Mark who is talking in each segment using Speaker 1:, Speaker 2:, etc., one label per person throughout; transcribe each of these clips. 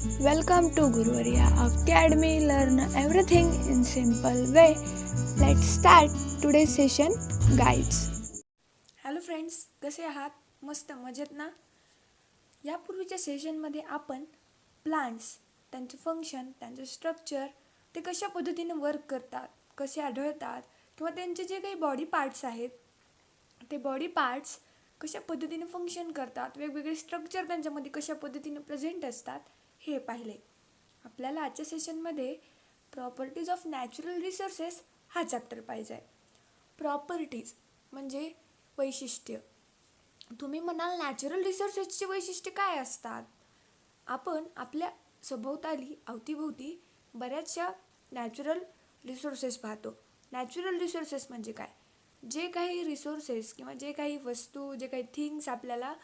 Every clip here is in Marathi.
Speaker 1: Welcome to Guruvarya Academy. Learn everything in simple way. Let's start today's session. Guides.
Speaker 2: Hello friends, कसे आहात? मस्त मजेत ना? यापूर्वीच्या सेशनमध्ये आपण प्लांट्स, त्यांचं फंक्शन, त्यांचं स्ट्रक्चर, ते कशा पद्धतीने वर्क करतात, कसे आढळतात किंवा त्यांचे जे काही बॉडी पार्ट्स आहेत ते बॉडी पार्ट्स कशा पद्धतीने फंक्शन करतात, वेगवेगळे स्ट्रक्चर त्यांच्यामध्ये कशा पद्धतीने प्रेझेंट असतात हे पाहिले. आपल्याला आजच्या सेशनमध्ये प्रॉपर्टीज ऑफ नॅचरल रिसोर्सेस हा चॅप्टर पाहिजे आहे. प्रॉपर्टीज म्हणजे वैशिष्ट्य. तुम्ही म्हणाल नॅचरल रिसोर्सेसचे वैशिष्ट्य काय असतात? आपण आपल्या सभोवताली अवतीभोवती बऱ्याचशा नॅचरल रिसोर्सेस पाहतो. नॅचरल रिसोर्सेस म्हणजे काय? जे काही रिसोर्सेस किंवा जे काही वस्तू, जे काही थिंग्स आपल्याला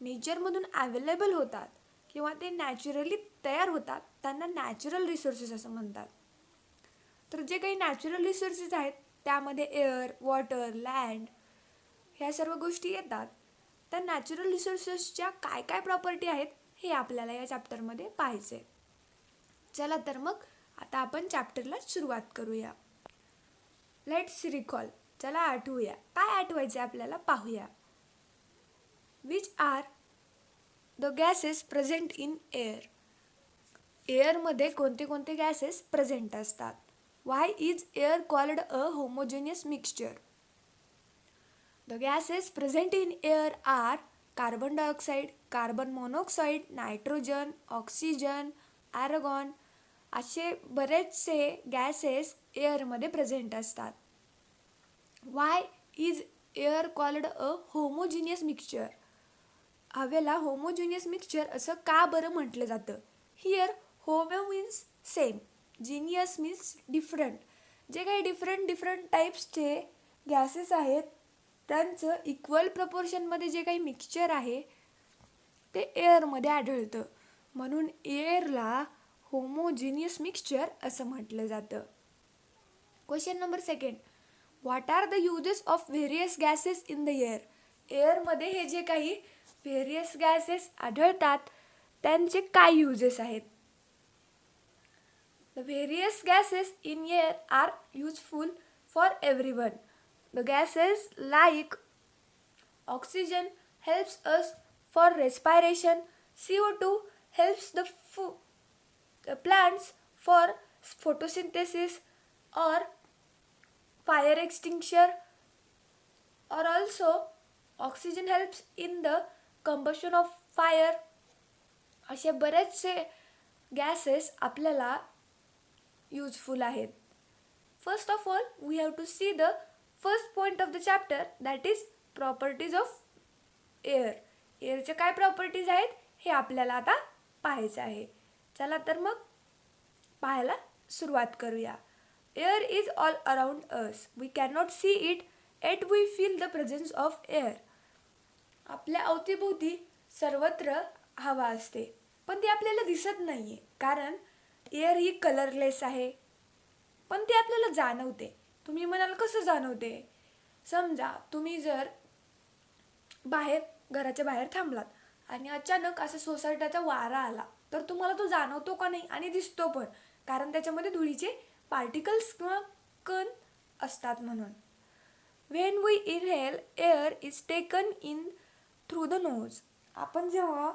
Speaker 2: नेचरमधून अवेलेबल होतात किंवा ते नॅचरली तयार होतात त्यांना नॅचरल रिसोर्सेस असं म्हणतात. तर जे काही नॅचरल रिसोर्सेस आहेत त्यामध्ये एअर, वॉटर, लँड ह्या सर्व गोष्टी येतात. तर नॅचरल रिसोर्सेसच्या काय काय प्रॉपर्टी आहेत हे आपल्याला या चॅप्टरमध्ये पाहायचे. चला तर मग आता आपण चॅप्टरला सुरुवात करूया. Let's recall. चला आठवूया. काय आठवायचे आपल्याला पाहूया. Which are the gases present in air. एअरमध्ये कोणते कोणते गॅसेस प्रेझेंट असतात? Why is air called a homogeneous mixture? The gases present in air are carbon dioxide, carbon monoxide, nitrogen, oxygen, argon असे बरेचसे गॅसेस एअरमध्ये प्रेझेंट असतात. Why is air called a homogeneous mixture? हवेला होमोजिनियस मिक्सचर असं का बरं म्हटलं जातं? Here homo means same, geneous means different. जे काही डिफरंट टाईप्सचे गॅसेस आहेत त्यांचं इक्वल प्रपोर्शनमध्ये जे काही मिक्सचर आहे ते एअरमध्ये आढळतं, म्हणून एअरला होमोजिनियस मिक्सचर असं म्हटलं जातं. Question number second. What are the uses of various gases in the air? एअरमध्ये हे जे काही व्हेरियस गॅसेस आढळतात त्यांचे काय युजेस आहेत? The various gases in air are useful for everyone. The gases like oxygen helps us for respiration, CO2 helps the plants for photosynthesis or fire extinction, or also oxygen helps in the combustion of fire. असे बरेचसे गॅसेस आपल्याला युजफुल आहेत. First of all, we have to see the first point of the chapter, that is properties of air. एअरचे काय प्रॉपर्टीज आहेत हे आपल्याला आता पाहायचं आहे. चला तर मग पाहायला सुरुवात करूया. Air is all around us. We cannot see it at we feel the presence of air. आपल्या अवतीभोवती सर्वत्र हवा असते पण ती आपल्याला दिसत नाही आहे, कारण एअर ही कलरलेस आहे, पण ती आपल्याला जाणवते. तुम्ही म्हणाल कसं जाणवते? समजा तुम्ही जर घराच्या बाहेर थांबलात आणि अचानक असं सोसायटीचा वारा आला तर तुम्हाला तो जाणवतो का नाही आणि दिसतो पण, कारण त्याच्यामध्ये धुळीचे पार्टिकल्स किंवा कण असतात म्हणून. When we inhale air is taken in through the nose. आपण जेव्हा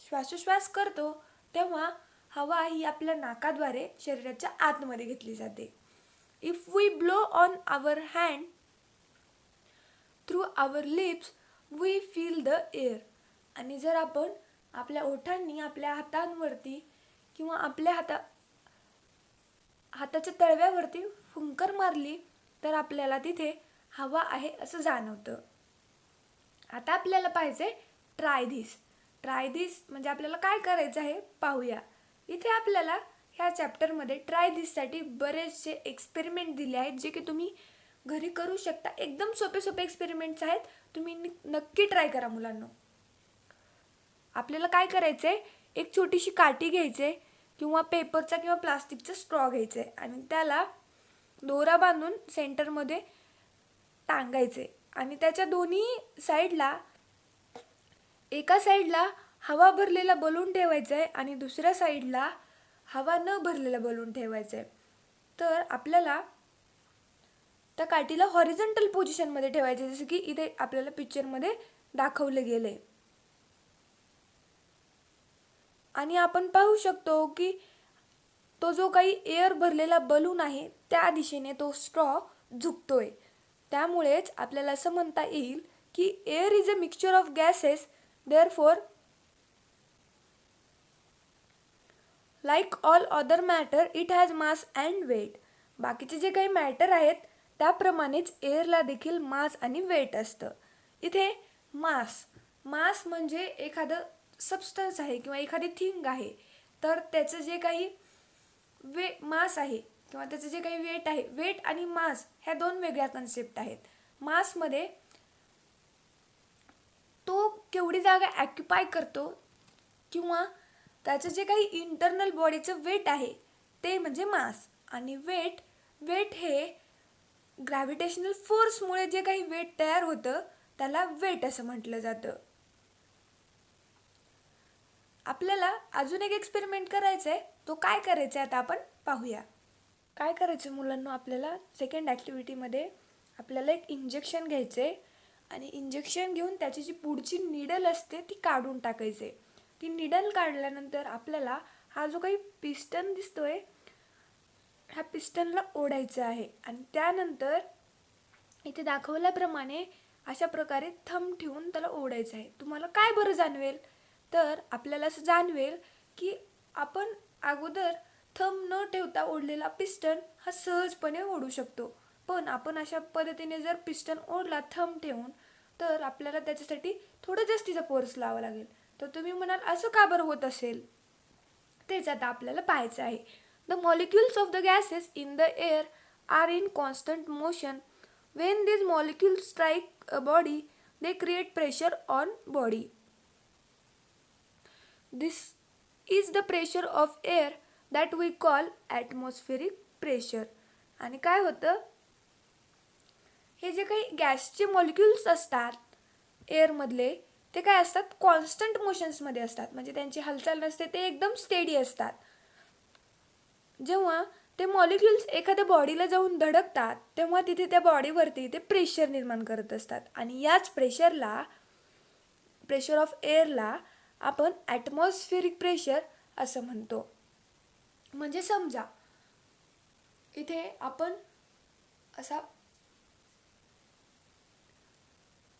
Speaker 2: श्वासोश्वास करतो तेव्हा हवा ही आपल्या नाकाद्वारे शरीराच्या आतमध्ये घेतली जाते. If we blow on our hand through our lips, we feel the air. आणि जर आपण आपल्या ओठांनी आपल्या हातांवरती किंवा आपल्या हाताच्या तळव्यावरती फुंकर मारली तर आपल्याला तिथे हवा आहे असं जाणवतं. आता आपल्याला पाहिजे ट्राय धिस. ट्राय धिस म्हणजे आपल्याला काय करायचं आहे पाहूया. इथे आपल्याला ह्या चॅप्टरमध्ये ट्राय धिससाठी बरेचसे एक्सपेरिमेंट दिले आहेत जे की तुम्ही घरी करू शकता. एकदम सोपे एक्सपेरिमेंट्स आहेत, तुम्ही नक्की ट्राय करा मुलांनो. आपल्याला काय करायचं आहे, एक छोटीशी काठी घ्यायचे किंवा पेपरचा किंवा प्लास्टिकचा स्ट्रॉ घ्यायचे आणि त्याला दोरा बांधून सेंटरमध्ये टांगायचे आणि त्याच्या दोन्ही साईडला, एका साईडला हवा भरलेला बलून ठेवायचा आहे आणि दुसऱ्या साईडला हवा न भरलेला बलून ठेवायचा आहे. तर आपल्याला त्या काठीला हॉरिझॉन्टल पोझिशनमध्ये ठेवायचे, जसं की इथे आपल्याला पिक्चरमध्ये दाखवले गेले. आणि आपण पाहू शकतो की तो जो काही एअर भरलेला बलून आहे त्या दिशेने तो स्ट्रॉ झुकतोय. त्यामुळेच आपल्याला असं म्हणता येईल की air is a mixture of gases, therefore like all other matter it has mass and weight. बाकीचे जे काही मॅटर आहेत त्याप्रमाणेच एअरला देखील मास आणि वेट असतं. इथे मास म्हणजे एखादं सबस्टन्स आहे किंवा एखादी थिंग आहे, तर त्याचं जे काही मास आहे किंवा त्याचं जे काही वेट आहे, वेट आणि मास ह्या दोन वेगळ्या कन्सेप्ट आहेत. मासमध्ये तो केवढी जागा ऑक्युपाय करतो किंवा त्याचं जे काही इंटरनल बॉडीचं वेट आहे ते म्हणजे मास. आणि वेट हे ग्रॅव्हिटेशनल फोर्समुळे जे काही वेट तयार होतं त्याला वेट असं म्हटलं जातं. आपल्याला अजून एक एक्सपेरिमेंट करायचं आहे. तो काय करायचा आहे आता आपण पाहूया. काय करायचं मुलांना, आपल्याला सेकंड ॲक्टिव्हिटीमध्ये आपल्याला एक इंजेक्शन घ्यायचं आहे आणि इंजेक्शन घेऊन त्याची जी पुढची निडल असते ती काढून टाकायचे. ती निडल काढल्यानंतर आपल्याला हा जो काही पिस्टन दिसतोय ह्या पिस्टनला ओढायचं आहे आणि त्यानंतर इथे दाखवल्याप्रमाणे अशा प्रकारे थंब ठेवून त्याला ओढायचं आहे. तुम्हाला काय बरं जाणवेल, तर आपल्याला असं जाणवेल की आपण अगोदर थंब न ठेवता ओढलेला पिस्टन हा सहजपणे ओढू शकतो. पण आपण अशा पद्धतीने जर पिस्टन ओढला थंब ठेवून, तर आपल्याला त्याच्यासाठी थोडं जास्तीचा फोर्स लावावा लागेल. तर तुम्ही म्हणाल असं का बरं होत असेल, तेच आता आपल्याला पाहायचं आहे. The molecules of the gases in the air are in constant motion. When these molecules strike a body, they create pressure on body. This is the pressure of air that we call atmospheric pressure. आणि काय होतं, हे जे काही गॅसचे मॉलिक्युल्स असतात एअरमधले ते काय असतात, कॉन्स्टंट मोशन्समध्ये असतात. म्हणजे त्यांची हालचाल नसते, ते एकदम स्टेडी असतात. जेव्हा ते मॉलिक्युल्स एखाद्या बॉडीला जाऊन धडकतात तेव्हा तिथे त्या बॉडीवरती ते प्रेशर निर्माण करत असतात आणि याच प्रेशर ऑफ एअरला आपण ॲटमॉस्फेरिक प्रेशर असं म्हणतो. म्हणजे समजा इथे आपण असा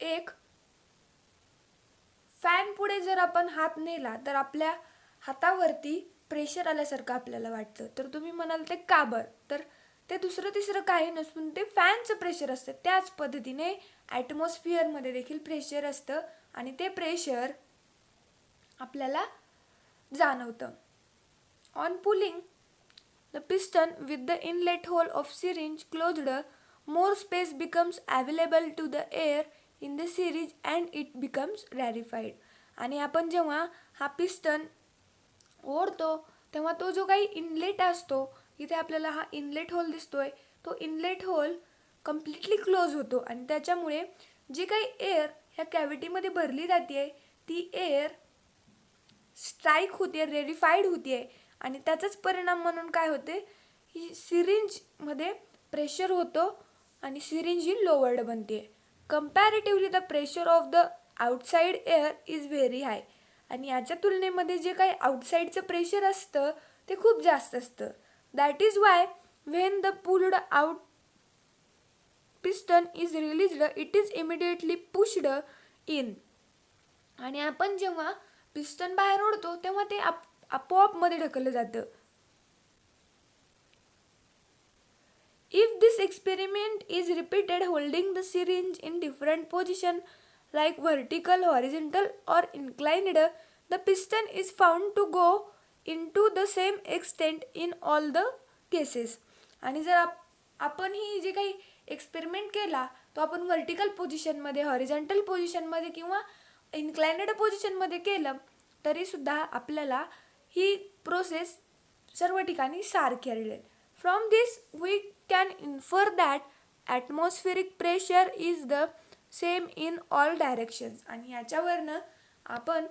Speaker 2: एक फॅन पुढे जर आपण हात नेला तर आपल्या हातावरती प्रेशर आल्यासारखं आपल्याला वाटतं. तर तुम्ही म्हणाल ते का बरं, तर ते दुसरं तिसरं काही नसून ते फॅनचं प्रेशर असतं. त्याच पद्धतीने ॲटमॉस्फिअरमध्ये देखील प्रेशर असतं आणि ते प्रेशर आपल्याला जाणवतं. On pulling the piston with the inlet hole of syringe closed, more space becomes available to the air in the syringe and it becomes rarefied. आणि आपण जेव्हा हा पिस्टन ओढतो तेव्हा तो जो काही इनलेट असतो, इथे आपल्याला हा इनलेट होल दिसतोय, तो इनलेट होल कम्प्लिटली क्लोज होतो आणि त्याच्यामुळे जी काही एअर ह्या कॅव्हिटीमध्ये भरली जाते ती एअर स्ट्राईक होते, रेरिफाईड होते आणि त्याचाच परिणाम म्हणून काय होते, ही सिरिंजमध्ये प्रेशर होतो आणि सिरिंज ही लोवर्ड बनते. Comparatively the pressure of the outside air is very high. आणि याच्या तुलनेमध्ये जे काही आउटसाईडचं प्रेशर असतं ते खूप जास्त असतं. That is why when the pulled out piston is released it is immediately pushed in. आणि आपण जेव्हा पिस्टन बाहेर ओढतो तेव्हा ते आपोआप मध्ये ढकललं जातं. If this experiment is repeated holding the syringe in different position like vertical, horizontal or inclined, the piston is found to go into the same extent in all the cases. आणि जर आपण ही जे काही एक्सपेरिमेंट केला तो आपण व्हर्टिकल पोझिशनमध्ये, हॉरिझॉन्टल पोझिशनमध्ये किंवा इन्क्लाइन्ड पोझिशनमध्ये केलं तरीसुद्धा आपल्याला ही प्रोसेस सर्व ठिकाणी सारखी राहील. From this we can infer that atmospheric pressure is the same in all directions. आणि याच्यावरनं आपण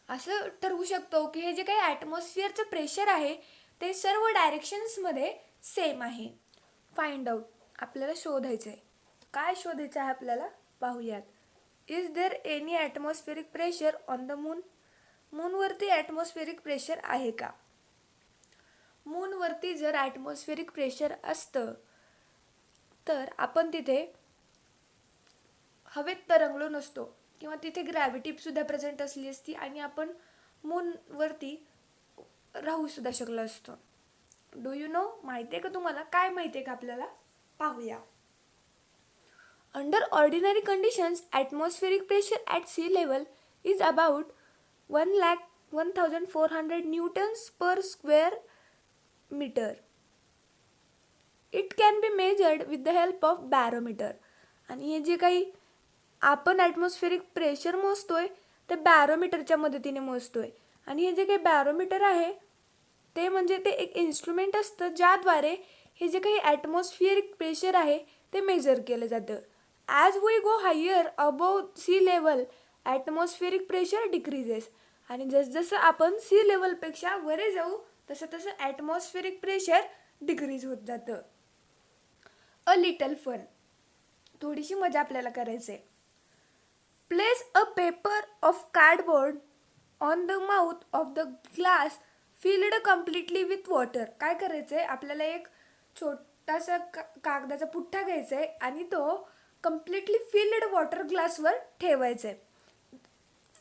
Speaker 2: असं ठरवू शकतो की हे जे काही ॲटमॉस्फिअरचं प्रेशर आहे ते सर्व डायरेक्शन्समध्ये सेम आहे. फाइंड आउट, आपल्याला शोधायचं आहे. काय शोधायचं आहे आपल्याला पाहूयात. Is there any atmospheric pressure on the moon? मूनवरती ॲटमॉस्फिअरिक प्रेशर आहे का? मूनवरती जर ॲटमॉस्फिअरिक प्रेशर असतं तर आपण तिथे हवेत तरंगलो नसतो किंवा तिथे ग्रॅव्हिटीसुद्धा प्रेझेंट असली असती आणि आपण मूनवरती राहूसुद्धा शकलो असतो. डू यू नो, माहिती आहे का तुम्हाला? काय माहिती आहे का आपल्याला? पाहूया. Under ordinary conditions atmospheric pressure at sea level is about 1,0400 newtons per square metre. It can be measured with the help of barometer. आणि हे जे काही आपण ॲटमॉस्फिअरिक प्रेशर मोजतोय ते बॅरोमीटरच्या मदतीने मोजतोय. आणि हे जे काही बॅरोमीटर आहे ते म्हणजे ते एक इन्स्ट्रुमेंट असतं ज्याद्वारे हे जे काही ॲटमॉस्फिअरिक प्रेशर आहे ते मेजर केलं जातं. As we go higher above sea level atmospheric pressure decreases. आणि जसजसं आपण सी लेवलपेक्षा वरे जाऊ तसं तसं ॲटमॉस्फिअरिक प्रेशर डिक्रीज होत जातं. अ लिटल फन, थोडीशी मजा आपल्याला करायची आहे. Place a paper of cardboard on the mouth of the glass field completely with water. काय करायचं आहे, आपल्याला एक छोटासा कागदाचा पुठ्ठा घ्यायचा आहे आणि तो कम्प्लिटली फिल्ड वॉटर ग्लासवर ठेवायचा आहे.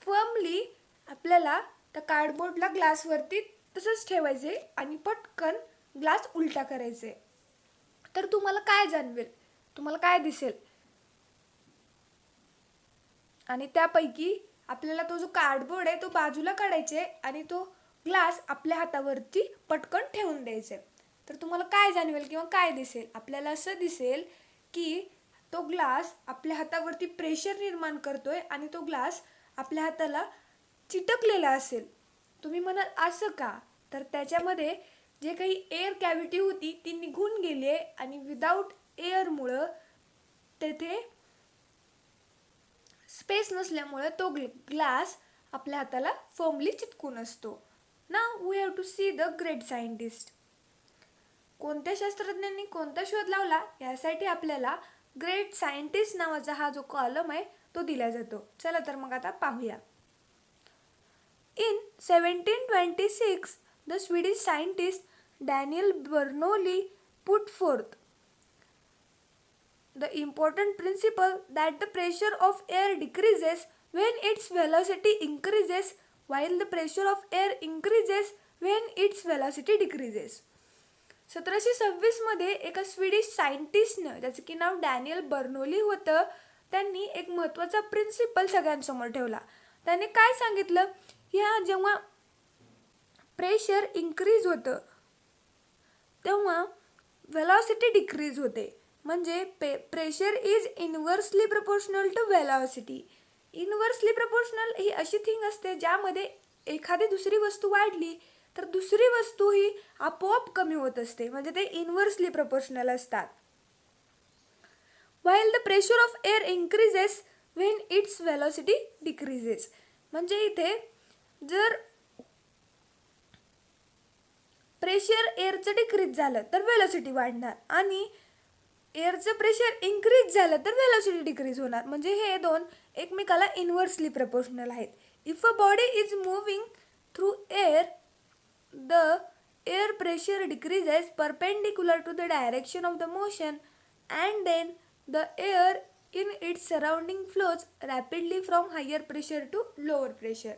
Speaker 2: फर्मली आपल्याला त्या कार्डबोर्डला ग्लासवरती तसंच ठेवायचं आहे आणि पटकन ग्लास उलटा करायचा आहे. तर तुम्हाला काय जाणवेल, तुम्हाला काय दिसेल? आणि त्यापैकी आपल्याला तो जो कार्डबोर्ड आहे तो बाजूला काढायचा आहे आणि तो ग्लास आपल्या हातावरती पटकन ठेवून द्यायचा आहे. तर तुम्हाला काय जाणवेल किंवा काय दिसेल? आपल्याला असं दिसेल की तो ग्लास आपल्या हातावरती प्रेशर निर्माण करतोय आणि तो ग्लास आपल्या हाताला चिटकलेला असेल. तुम्ही म्हणाल असं का? तर त्याच्यामध्ये जे काही एअर कॅव्हिटी होती ती निघून गेली आहे आणि विदाऊट एअरमुळं तेथे स्पेस नसल्यामुळे तो ग्लास आपल्या हाताला फर्मली चिटकून असतो. Now we have to see the great scientist. कोणत्या शास्त्रज्ञांनी कोणता शोध लावला यासाठी आपल्याला ग्रेट सायंटिस्ट नावाचा हा जो कॉलम आहे तो दिला जातो. चला तर मग आता पाहूया. In 1726 the Swedish scientist Daniel Bernoulli put forth the important principle that the pressure of air decreases when its velocity increases while the pressure of air increases when its velocity decreases. 1726 मध्ये एका स्वीडिश सायंटिस्टनं, ज्याचं की नाव डॅनियल बर्नोली होतं, त्यांनी एक महत्त्वाचा प्रिन्सिपल सगळ्यांसमोर ठेवला. त्याने काय सांगितलं, या जेव्हा प्रेशर इन्क्रीज होतं तेव्हा वेलॉसिटी डिक्रीज होते. म्हणजे pressure is inversely proportional to velocity. Inversely proportional ही अशी थिंग असते ज्यामध्ये एखादी दुसरी वस्तू वाढली तर दुसरी वस्तू ही आपोआप कमी होत असते. म्हणजे ते इन्व्हर्सली प्रपोर्शनल असतात. while the pressure of air increases when its velocity decreases. म्हणजे इथे जर प्रेशर एअरचं डिक्रीज झालं तर वेलोसिटी वाढणार आणि एअरचं प्रेशर इन्क्रीज झालं तर वेलोसिटी डिक्रीज होणार. म्हणजे हे दोन एकमेकाला इन्व्हर्सली प्रपोर्शनल आहेत. If a body is moving through air the air pressure decreases perpendicular to the direction of the motion and then the air in its surrounding flows rapidly from higher pressure to lower pressure.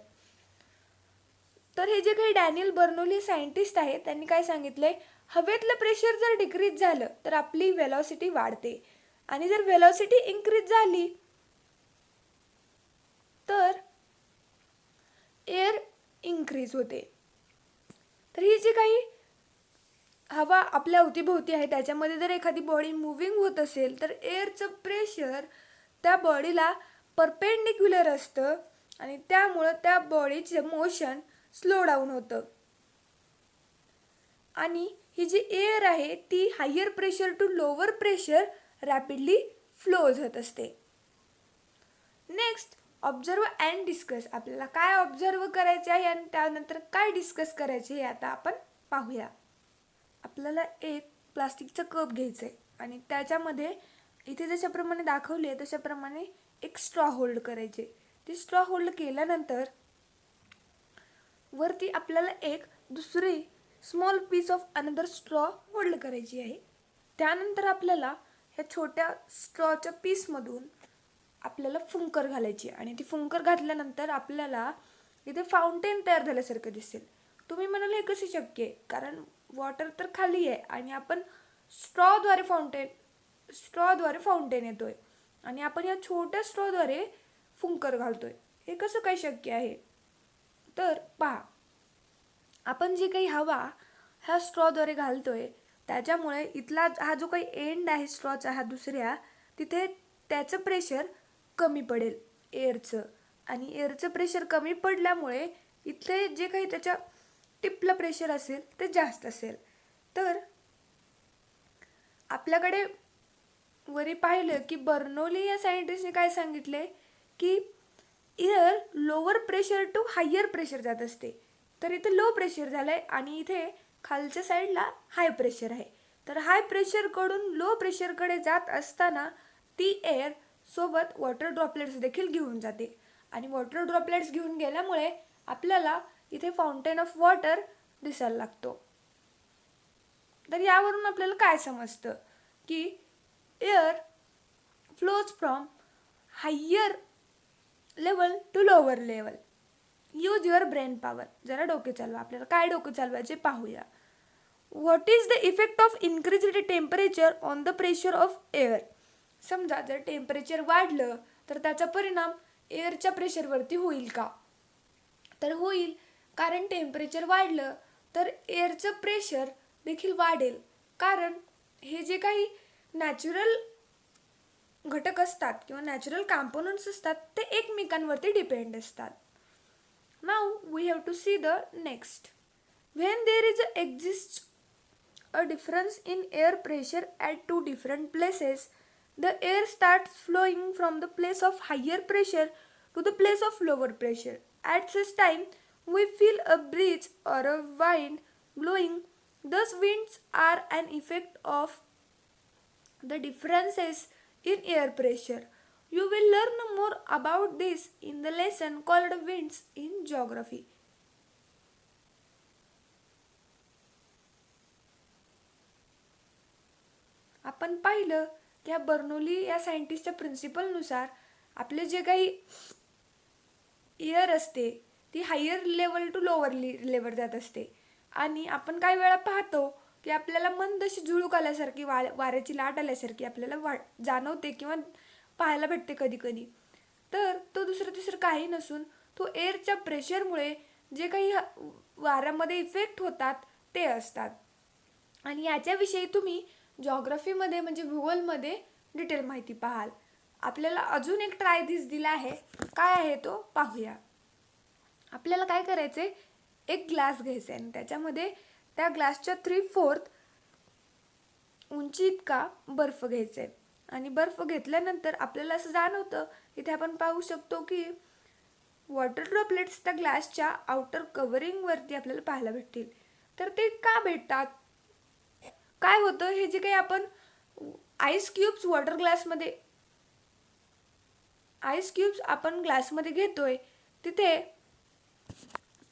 Speaker 2: तर हे जे काही डॅनियल बर्नोली सायंटिस्ट आहेत त्यांनी काय सांगितलंय, हवेतलं प्रेशर जर डिक्रीज झालं तर आपली वेलॉसिटी वाढते आणि जर वेलॉसिटी इन्क्रीज झाली तर एअर इन्क्रीज होते. तर ही जी काही हवा आपल्या अवतीभोवती आहे त्याच्यामध्ये जर एखादी बॉडी मुव्हिंग होत असेल तर एअरचं प्रेशर त्या बॉडीला परपेंडिक्युलर असतं आणि त्यामुळं त्या बॉडीचं मोशन स्लो डाऊन होतं आणि ही जी एअर आहे ती higher pressure to lower pressure rapidly flows होत असते. Next observe and discuss. आपल्याला काय ऑब्झर्व करायचे आहे आणि त्यानंतर काय डिस्कस करायचे हे आता आपण पाहूया. आपल्याला एक प्लास्टिकचा कप घ्यायचा आहे आणि त्याच्यामध्ये इथे जशाप्रमाणे दाखवले तशाप्रमाणे एक स्ट्रॉ होल्ड करायचे. ते स्ट्रॉ होल्ड केल्यानंतर वरती आपल्याला एक दुसरी small piece of another straw hold करायची आहे. त्यानंतर आपल्याला ह्या छोट्या स्ट्रॉच्या पीसमधून आपल्याला फुंकर घालायची आणि ती फुंकर घातल्यानंतर आपल्याला इथे फाउंटेन तयार झाल्यासारखं दिसेल. तुम्ही म्हणाल हे कसे शक्य आहे, कारण वॉटर तर खाली आहे आणि आपण स्ट्रॉद्वारे फाउंटेन येतोय आणि आपण या छोट्या स्ट्रॉद्वारे फुंकर घालतोय. हे कसं काय शक्य आहे? तर पहा, आपण जी काही हवा ह्या स्ट्रॉद्वारे घालतोय त्याच्यामुळे इथला हा जो काही एंड आहे स्ट्रॉचा हा दुसऱ्या, तिथे त्याचं प्रेशर कमी पडेल एअरचं, आणि एअरचं प्रेशर कमी पडल्यामुळे इथले जे काही त्याच्या टिपला प्रेशर असेल ते जास्त असेल. तर आपल्याकडे वरी पाहिलं की बर्नौली या सायंटिस्टने काय सांगितले की air lower pressure to higher pressure जात असते. तर इथे लो प्रेशर झालंय आणि इथे खालच्या साईडला हाय प्रेशर आहे. तर हाय प्रेशरकडून लो प्रेशरकडे जात असताना ती एअर सोबत वॉटर ड्रॉपलेट्स देखील घेऊन जाते आणि वॉटर ड्रॉपलेट्स घेऊन गेल्यामुळे आपल्याला इथे फाउंटेन ऑफ वॉटर दिसायला लागतो. तर यावरून आपल्याला काय समजतं की air flows from higher level to lower level. Use your brain power. जरा डोके चालवा. आपल्याला काय डोके चालवायचे पाहूया. What is the effect of increased temperature on the pressure of air. समजा जर टेम्परेचर वाढलं तर त्याचा परिणाम एअरच्या प्रेशरवरती होईल का? तर होईल, कारण टेम्परेचर वाढलं तर एअरचं प्रेशर देखील वाढेल, कारण हे जे काही नॅचरल घटक असतात किंवा नॅचरल कॉम्पोनंट्स असतात ते एकमेकांवरती डिपेंड असतात. Now we have to see the next. When there is exist a difference in air pressure at two different places, the air starts flowing from the place of higher pressure to the place of lower pressure. At such time, we feel a breeze or a wind blowing. Thus, winds are an effect of the differences in air pressure. You will learn more about this in the lesson called Winds in Geography. आपण पाहिलं की ह्या बर्नौली या सायंटिस्टच्या प्रिन्सिपलनुसार आपले जे काही एअर असते ती higher level to lower level जात असते आणि आपण काही वेळा पाहतो की आपल्याला मंदशी झुळूक आल्यासारखी वाऱ्याची लाट आल्यासारखी आपल्याला जाणवते किंवा पाहायला भेटते कधी कधी. तर तो दुसरं काही नसून तो एअरच्या प्रेशरमुळे जे काही वाऱ्यामध्ये इफेक्ट होतात ते असतात. आणि याच्याविषयी तुम्ही जॉग्रफीमध्ये म्हणजे भूगोलमध्ये डिटेल माहिती पाहाल. आपल्याला अजून एक ट्राय दिला आहे. काय आहे तो पाहूया. आपल्याला काय करायचं आहे, एक ग्लास घ्यायचा आहे आणि त्याच्यामध्ये त्या ग्लासच्या 3/4 उंची इतका बर्फ घ्यायचा आहे आणि बर्फ घेतल्यानंतर आपल्याला असं जाणवतं, इथे आपण पाहू शकतो की वॉटर ड्रॉपलेट्स त्या ग्लासच्या आउटर कव्हरिंगवरती आपल्याला पाहायला भेटतील. तर ते का भेटतात, काय होतं, हे जे काही आपण आईस क्यूब्स आपण ग्लासमध्ये घेतोय तिथे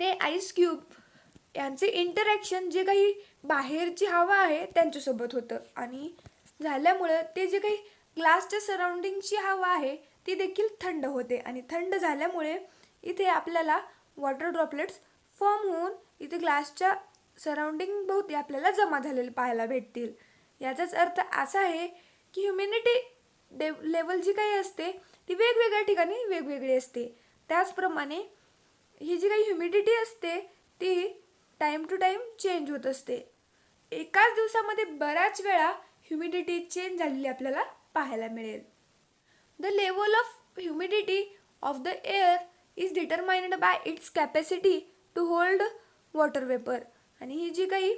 Speaker 2: ते आईस क्यूब यांचे इंटरॅक्शन जे काही बाहेरची हवा आहे त्यांच्यासोबत होतं आणि झाल्यामुळं ते जे काही ग्लासच्या सराउंडिंगची हवा आहे ती देखील थंड होते आणि थंड झाल्यामुळे इथे आपल्याला वॉटर ड्रॉपलेट्स फॉर्म होऊन इथे ग्लासच्या सराउंडिंग भोवती आपल्याला जमा झालेले पाहायला भेटतील. याचाच अर्थ असा आहे की ह्युमिडिटी लेवल जी काही असते ती वेगवेगळ्या ठिकाणी वेगवेगळी असते. त्याचप्रमाणे ही जी काही ह्युमिडिटी असते ती टाईम टू टाईम चेंज होत असते. एकाच दिवसामध्ये बऱ्याच वेळा ह्युमिडिटी चेंज झालेली आपल्याला पाहायला मिळेल. The level of humidity of the air is determined by its capacity to hold water vapour. आणि ही जी काही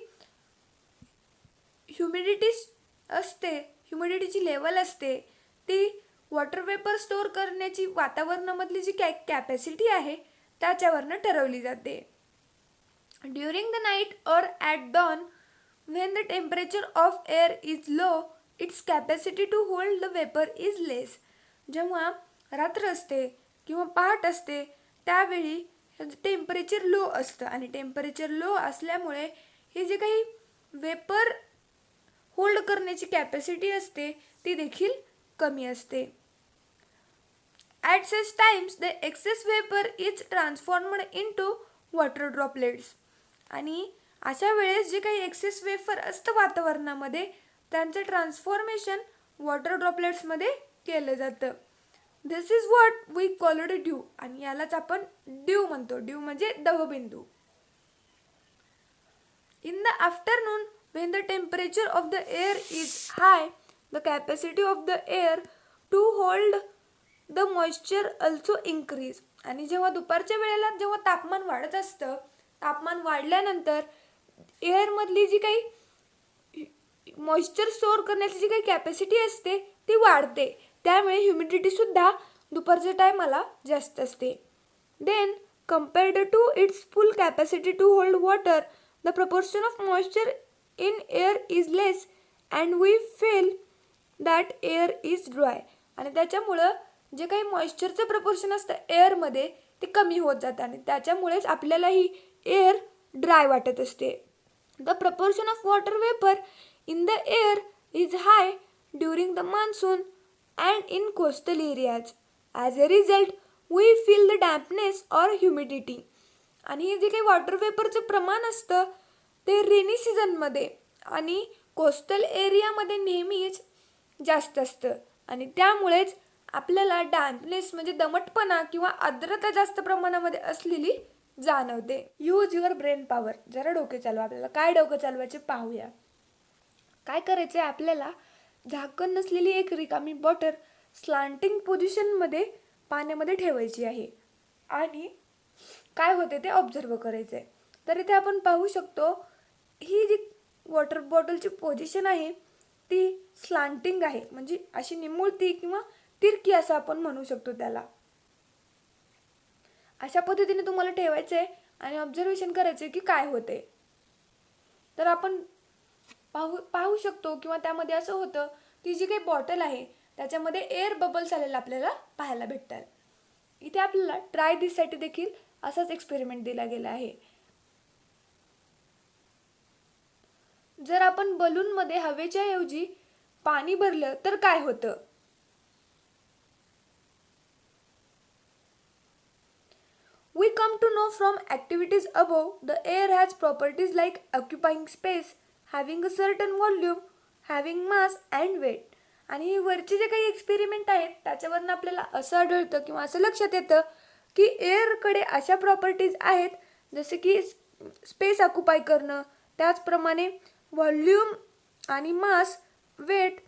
Speaker 2: ह्युमिडिटी असते, ह्युमिडिटीची लेवल असते ती वॉटर वेपर स्टोअर करण्याची वातावरणामधली जी कॅपॅसिटी आहे त्याच्यावरनं ठरवली जाते. ड्युरिंग द नाईट और at dawn, when the temperature of air is low, its capacity to hold the vapor is less. जेव्हा रात्र असते किंवा पहाट असते त्यावेळी टेम्परेचर लो असतं आणि टेम्परेचर लो असल्यामुळे हे जे काही वेपर होल्ड करण्याची कॅपॅसिटी असते ती देखील कमी असते. At such times, the excess vapor is transformed into water droplets. आणि अशा वेळेस जे काही एक्सेस वेपर असतं वातावरणामध्ये त्यांचं ट्रान्सफॉर्मेशन वॉटर ड्रॉपलेट्समध्ये केलं जातं. This is what we called dew आणि यालाच आपण ड्यू म्हणतो. ड्यू म्हणजे दवबिंदू. In the afternoon, when the temperature of the air is high, the capacity of the air to hold the moisture also increase. आणि जेव्हा दुपारच्या वेळेला जेव्हा तापमान वाढत असतं, तापमान वाढल्यानंतर एअरमधली जी काही मॉइश्चर स्टोअर करण्याची जी काही कॅपॅसिटी असते ती वाढते. त्यामुळे ह्युमिडिटीसुद्धा दुपारच्या टायमाला जास्त असते. Then compared to its full capacity to hold water, the proportion of moisture in air is less and we feel that air is dry. आणि त्याच्यामुळं जे काही मॉइश्चरचं प्रपोर्शन असतं एअरमध्ये ते कमी होत जातं आणि त्याच्यामुळेच आपल्याला ही एअर ड्राय वाटत असते. The proportion of water vapour in the air is high during the monsoon and in coastal areas. As a result we feel the dampness or humidity. आणि हे जे काही वॉटर वेपरचं प्रमाण असतं ते रेनी सीझनमध्ये आणि कोस्टल एरियामध्ये नेहमीच जास्त असतं आणि त्यामुळेच आपल्याला डॅम्पनेस म्हणजे दमटपणा किंवा आर्द्रता जास्त प्रमाणामध्ये असलेली जाणवते. Use your brain power. जरा डोके चालवा. आपल्याला काय डोकं चालवायचे पाहूया. काय करायचं आहे आपल्याला, झाकण नसलेली एक रिकामी बॉटल स्लांटिंग पोझिशनमध्ये पाण्यामध्ये ठेवायची आहे आणि काय होते ते ऑब्झर्व करायचं आहे. तर इथे आपण पाहू शकतो ही जी वॉटर बॉटलची पोझिशन आहे ती स्लांटिंग आहे, म्हणजे अशी निमुळती किंवा तिरकी असं आपण म्हणू शकतो त्याला. अशा पद्धतीने तुम्हाला ठेवायचं आहे आणि ऑब्झर्वेशन करायचं आहे की काय होते. तर आपण पाहू शकतो किंवा त्यामध्ये असं होतं ती जी काही बॉटल आहे त्याच्यामध्ये एअर बबल्स आलेले आपल्याला पाहायला भेटतात. इथे आपल्याला ट्राय दिससाठी देखील असाच एक्सपेरिमेंट दिला गेला आहे. जर आपण बलूनमध्ये हवेच्या ऐवजी पाणी भरलं तर काय होतं. We come to know from activities above, the air has properties like occupying space, having a certain volume, having mass and weight. आणि वरचे जे काही एक्सपेरिमेंट आहेत त्याच्यावरून आपल्याला असं आढळतं किंवा असं लक्षात येतं की एअरकडे अशा प्रॉपर्टीज आहेत जसे की स्पेस ऑक्युपाय करणं, त्याचप्रमाणे व्हॉल्यूम आणि मास, वेट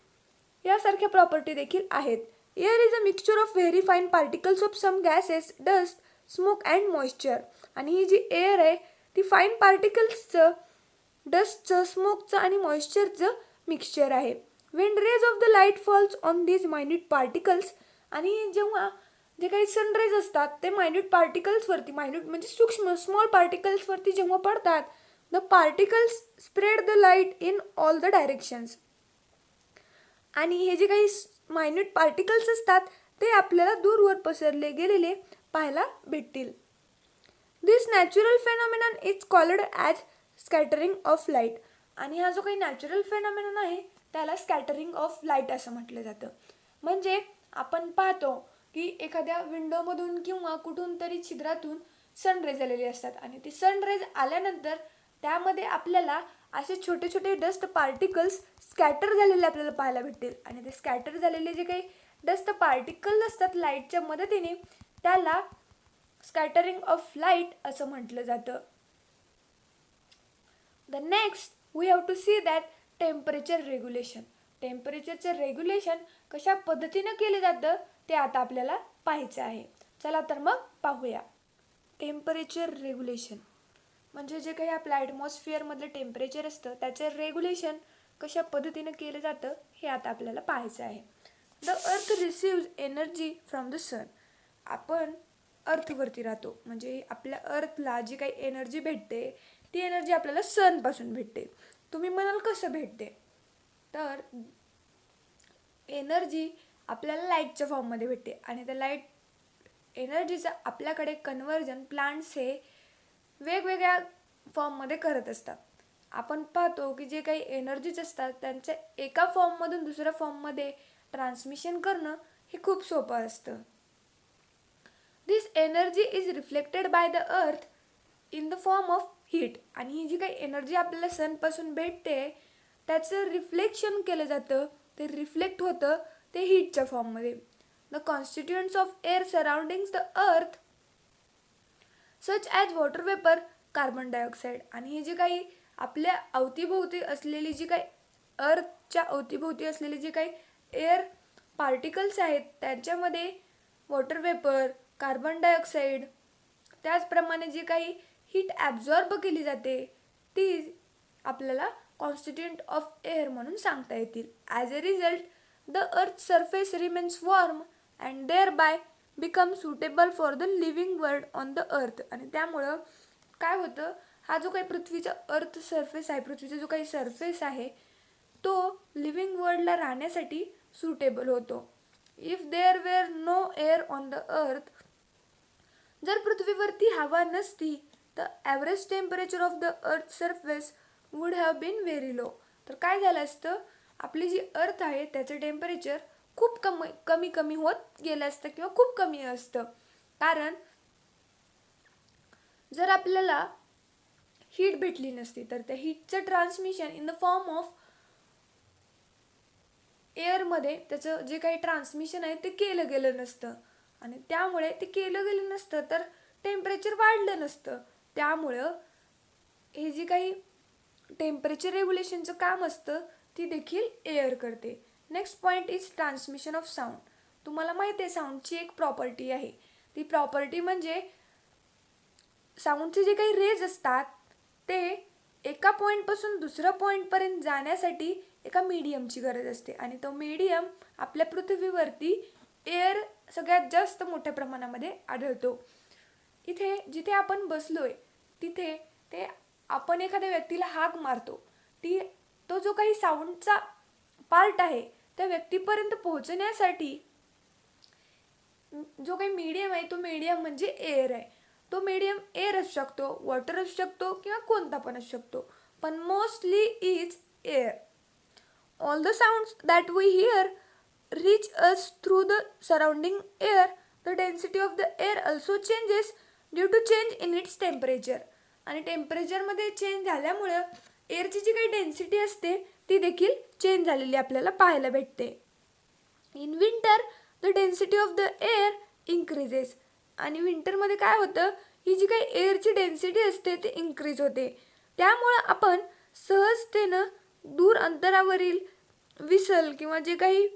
Speaker 2: यासारख्या प्रॉपर्टी देखील आहेत. Air is a mixture of very fine particles of some gases, dust, smoke and moisture. आणि ही जी एअर आहे ती फाईन पार्टिकल्सचं, डस्टचं, स्मोकचं आणि मॉइश्चरचं मिक्सचर आहे. When rays of the light falls on these minute particles, आणि जेव्हा जे काही सनरेज असतात ते मायन्यूट पार्टिकल्सवरती, मायन्यूट म्हणजे सूक्ष्म स्मॉल पार्टिकल्सवरती जेव्हा पडतात, the particles spread the light in all the directions. आणि हे जे काही मायन्यूट पार्टिकल्स असतात ते आपल्याला दूरवर पसरले गेलेले पाहायला भेटतील. This natural phenomenon is called as scattering of light. आणि हा जो काही नॅचरल फेनॉमिनन आहे त्याला स्कॅटरिंग ऑफ लाईट असं म्हटलं जातं. म्हणजे आपण पाहतो की एखाद्या विंडोमधून किंवा कुठून तरी छिद्रातून सनरेज आलेले असतात आणि ती सनरेज आल्यानंतर त्यामध्ये आपल्याला असे छोटे छोटे डस्ट पार्टिकल्स स्कॅटर झालेले आपल्याला पाहायला भेटतील. आणि ते स्कॅटर झालेले जे काही डस्ट पार्टिकल असतात लाईटच्या मदतीने त्याला स्कॅटरिंग ऑफ लाईट असं म्हटलं जातं. The next we have to see that temperature regulation. टेम्परेचरचं रेग्युलेशन कशा पद्धतीनं केलं जातं ते आता आपल्याला पाहायचं आहे. चला तर मग पाहूया. टेम्परेचर रेग्युलेशन म्हणजे जे काही आपल्या ॲटमॉस्फिअरमधलं टेम्परेचर असतं त्याचं रेग्युलेशन कशा पद्धतीनं केलं जातं हे आता आपल्याला पाहायचं आहे. The earth receives energy from the sun. आपण अर्थवरती राहतो, म्हणजे आपल्या अर्थला जी काही एनर्जी भेटते ती एनर्जी आपल्याला सनपासून भेटते. तुम्ही म्हणाल कसं भेटते, तर एनर्जी आपल्याला लाईटच्या फॉर्ममध्ये भेटते आणि त्या लाईट एनर्जीचं आपल्याकडे कन्व्हर्जन प्लांट्स हे वेगवेगळ्या फॉर्ममध्ये करत असतात. आपण पाहतो की जे काही एनर्जीज असतात त्यांच्या एका फॉर्ममधून दुसऱ्या फॉर्ममध्ये ट्रान्समिशन करणं हे खूप सोपं असतं. This energy is reflected by the earth in the form of heat. आणि ही जी काही एनर्जी आपल्याला सनपासून भेटते त्याचं रिफ्लेक्शन केलं जातं, ते रिफ्लेक्ट होतं ते हीटच्या फॉर्ममध्ये. The constituents of air surroundings the earth such as water vapour, carbon dioxide. आणि हे जे काही आपल्या अवतीभोवती असलेली जी काही अर्थच्या अवतीभोवती असलेली जी काही एअर पार्टिकल्स आहेत त्यांच्यामध्ये वॉटर वेपर, कार्बन डायऑक्साईड, त्याचप्रमाणे जी काही हीट ॲब्झॉर्ब केली जाते ती आपल्याला कॉन्स्टिट्युएंट ऑफ एअर म्हणून सांगता येतील. As a result the earth surface remains warm and thereby become suitable for the living world on the earth. आणि त्यामुळं काय होतं, हा जो काही पृथ्वीचा अर्थ सरफेस आहे, पृथ्वीचा जो काही सरफेस आहे तो लिव्हिंग वर्ल्डला राहण्यासाठी सुटेबल होतो. If there were no air on the earth, जर पृथ्वीवरती हवा नसती तर average temperature of the earth surface would have been very low. तर काय झालं असतं, आपली जी अर्थ आहे त्याचं टेम्परेचर खूप कमी होत गेलं असतं किंवा खूप कमी असतं. कारण जर आपल्याला हीट भेटली नसती तर त्या हीटचं transmission in the form of एअरमध्ये त्याचं जे काही ट्रान्समिशन आहे ते केलं गेलं नसतं. आणि त्यामुळे ते केलं गेलं नसतं तर टेम्परेचर वाढलं नसतं. त्यामुळं हे जे काही टेम्परेचर रेग्युलेशनचं काम असतं ती देखील एअर करते. Next point is transmission of sound. तुम्हाला माहिती आहे साऊंडची एक प्रॉपर्टी आहे, ती प्रॉपर्टी म्हणजे साऊंडचे जे काही रेज असतात ते एका पॉईंटपासून दुसऱ्या पॉईंटपर्यंत जाण्यासाठी एका मीडियमची गरज असते. आणि तो मीडियम आपल्या पृथ्वीवरती एअर सगळ्यात जास्त मोठ्या प्रमाणामध्ये आढळतो. इथे जिथे आपण बसलोय तिथे ते आपण एखाद्या व्यक्तीला हाक मारतो, तो जो काही साऊंडचा पार्ट आहे त्या व्यक्तीपर्यंत पोहोचण्यासाठी जो काही मीडियम आहे तो मीडियम म्हणजे एअर आहे. तो मीडियम एअर असू शकतो, वॉटर असू शकतो किंवा कोणता पण असू शकतो, पण mostly is air. All the sounds that we hear reach us through the surrounding air. The density of the air also changes due to change in its temperature. आणि टेम्परेचरमध्ये चेंज झाल्यामुळं एअरची जी काही डेन्सिटी असते ती देखील चेंज झालेली आपल्याला पाहायला भेटते. In winter the density of the air increases. आणि विंटरमध्ये काय होतं, ही जी काही एअरची डेन्सिटी असते ती इन्क्रीज होते. त्यामुळं आपण सहजतेनं दूर अंतरावरील विसल किंवा जे काही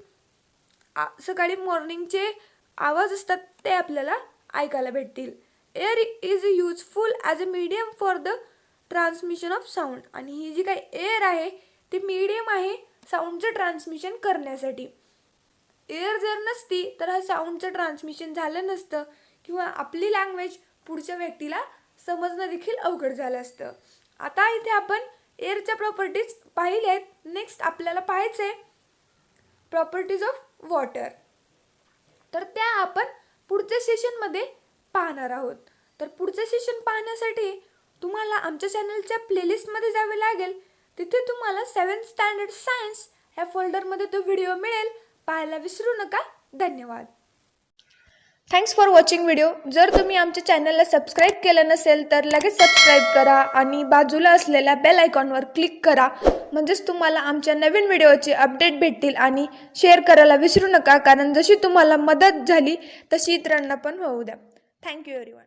Speaker 2: सकाळी मॉर्निंगचे आवाज असतात ते आपल्याला ऐकायला भेटतील. Air is useful as a medium for the transmission of sound. आणि ही जी काही एअर आहे ती मीडियम आहे साऊंडचं ट्रान्समिशन करण्यासाठी. एअर जर नसती तर हा साऊंडचं ट्रान्समिशन झालं नसतं किंवा आपली लँग्वेज पुढच्या व्यक्तीला समजणं देखील अवघड झालं असतं. आता इथे आपण एअरच्या प्रॉपर्टीज पाहिल्या आहेत. नेक्स्ट आपल्याला पाहायचं आहे प्रॉपर्टीज ऑफ वॉटर. तर त्या आपण पुढच्या सेशनमध्ये पाहणार आहोत. तर पुढचं सेशन पाहण्यासाठी तुम्हाला आमच्या चॅनलच्या प्लेलिस्टमध्ये जावे लागेल. तिथे तुम्हाला 7th स्टँडर्ड सायन्स ह्या फोल्डरमध्ये तो व्हिडिओ मिळेल, पाहायला विसरू नका. धन्यवाद.
Speaker 1: Thanks for watching video. जर तुम्ही आमच्या चॅनलला सबस्क्राईब केलं नसेल तर लगेच सबस्क्राईब करा आणि बाजूला असलेल्या बेल आयकॉनवर क्लिक करा, म्हणजेच तुम्हाला आमच्या नवीन व्हिडिओचे अपडेट भेटतील. आणि शेअर करायला विसरू नका, कारण जशी तुम्हाला मदत झाली तशी इतरांना पण होऊ द्या. Thank you everyone.